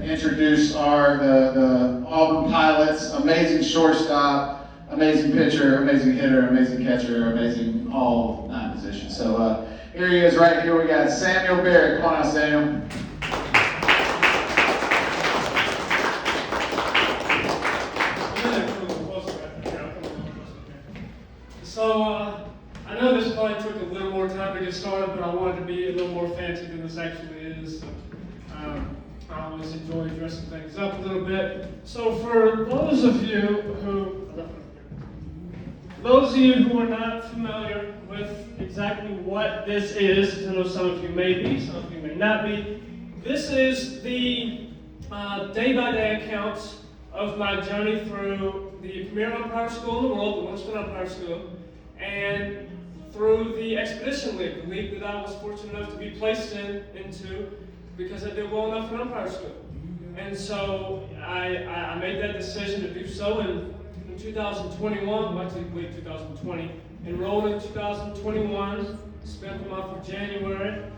and introduce the Auburn Pilots. Amazing shortstop, amazing pitcher, amazing hitter, amazing catcher, amazing all 9 positions. So here he is right here. We got Samuel Barrett. Come on out, Samuel. So I know this probably took a little more time to get started, but I wanted to be a little more fancy than this actually is. So, I always enjoy dressing things up a little bit. So for those of you who are not familiar with exactly what this is, I know some of you may be, some of you may not be. This is the day-by-day accounts of my journey through the premier umpire school in the world, the Winston Umpire School, and through the Expedition League, the league that I was fortunate enough to be placed into because I did well enough in umpire school. And so I made that decision to do so in 2021, well, actually late 2020, enrolled in 2021, spent the month of January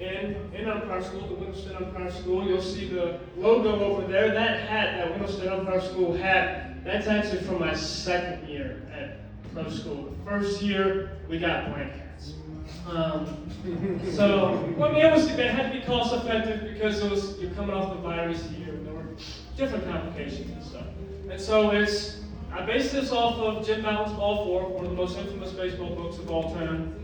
in umpire school, the Winston Umpire School. You'll see the logo over there. That hat, that Winston Umpire School hat, that's actually from my second year at pro school. The first year, we got blank hats. So, well, I mean, it had to be cost effective because you're coming off the virus year. There were different complications and stuff. And so I based this off of Jim Mountain's Ball 4, one of the most infamous baseball books of all time.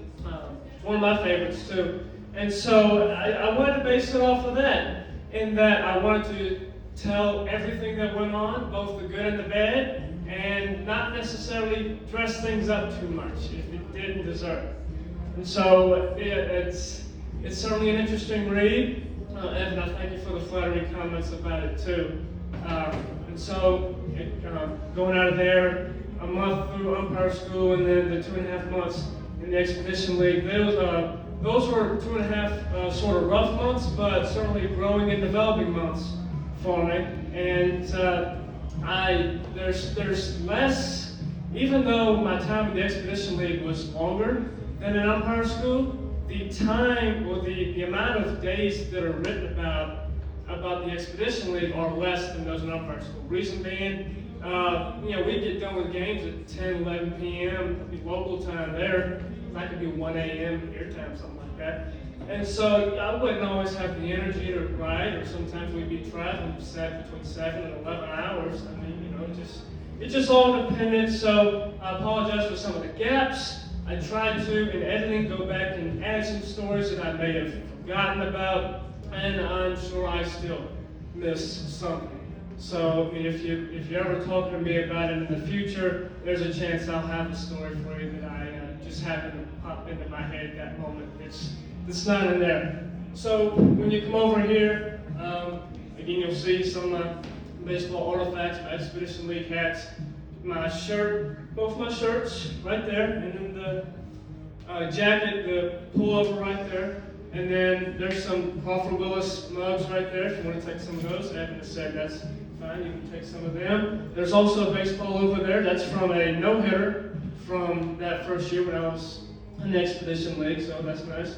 It's one of my favorites too. And so I wanted to base it off of that, in that I wanted to tell everything that went on, both the good and the bad, and not necessarily dress things up too much if it didn't deserve it. And so it's certainly an interesting read, and I thank you for the flattering comments about it too. And so going out of there, a month through umpire school, and then the 2.5 months in the Expedition League, those were 2.5 sort of rough months, but certainly growing and developing months for me. And there's less, even though my time in the Expedition League was longer than in umpire school, the time or the amount of days that are written about the Expedition League are less than those in umpire school. Reason being, we get done with games at 10, 11 p.m. local time there. That could be 1 a.m. your time, something like that. And so I wouldn't always have the energy to write, or sometimes we'd be traveling between 7 and 11 hours. I mean, it just all depended. So I apologize for some of the gaps. I tried to, in editing, go back and add some stories that I may have forgotten about, and I'm sure I still missed something. So I mean, if you're ever talking to me about it in the future, there's a chance I'll have a story for you that I just happened to pop into my head at that moment. It's not in there. So when you come over here, again, you'll see some baseball artifacts, my Expedition League hats, my shirt, both my shirts right there, and then the jacket, the pullover right there. And then there's some Crawford-Willis mugs right there if you want to take some of those. Evan has said that's fine, you can take some of them. There's also a baseball over there. That's from a no-hitter from that first year when I was in the Expedition League, so that's nice.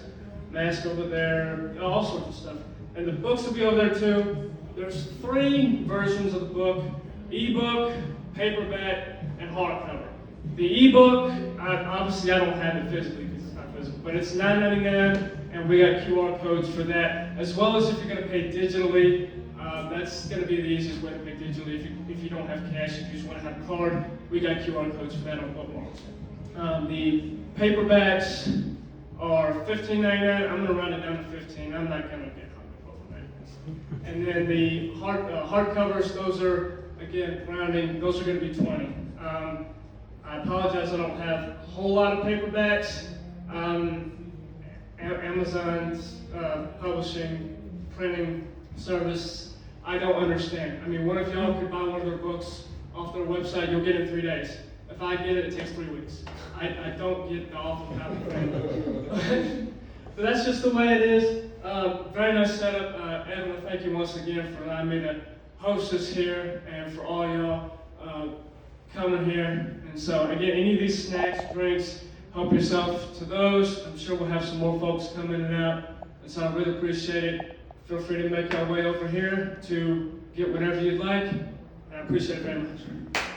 Mask over there, all sorts of stuff. And the books will be over there too. There's 3 versions of the book: ebook, paperback, and hardcover. The ebook, obviously I don't have it physically because it's not physical, but it's $9.99, and we got QR codes for that, as well as if you're going to pay digitally. That's going to be the easiest way to pay digitally. If you don't have cash, if you just want to have a card, we got QR codes for that on bookmarks. The paperbacks are $15.99. I'm going to round it down to $15. I'm not going to get hung up over that. And then the hardcovers, those are, again, rounding, those are going to be $20. I apologize, I don't have a whole lot of paperbacks. Amazon's publishing, printing service, I don't understand. I mean, what if y'all could buy one of their books off their website? You'll get it in 3 days. If I get it, it takes 3 weeks. I don't get the awful copy thing. But that's just the way it is. Very nice setup. Evan, thank you once again for allowing me to host this here, and for all y'all coming here. And so, again, any of these snacks, drinks, help yourself to those. I'm sure we'll have some more folks come in and out. And so I really appreciate it. feel free to make your way over here to get whatever you'd like. I appreciate it very much.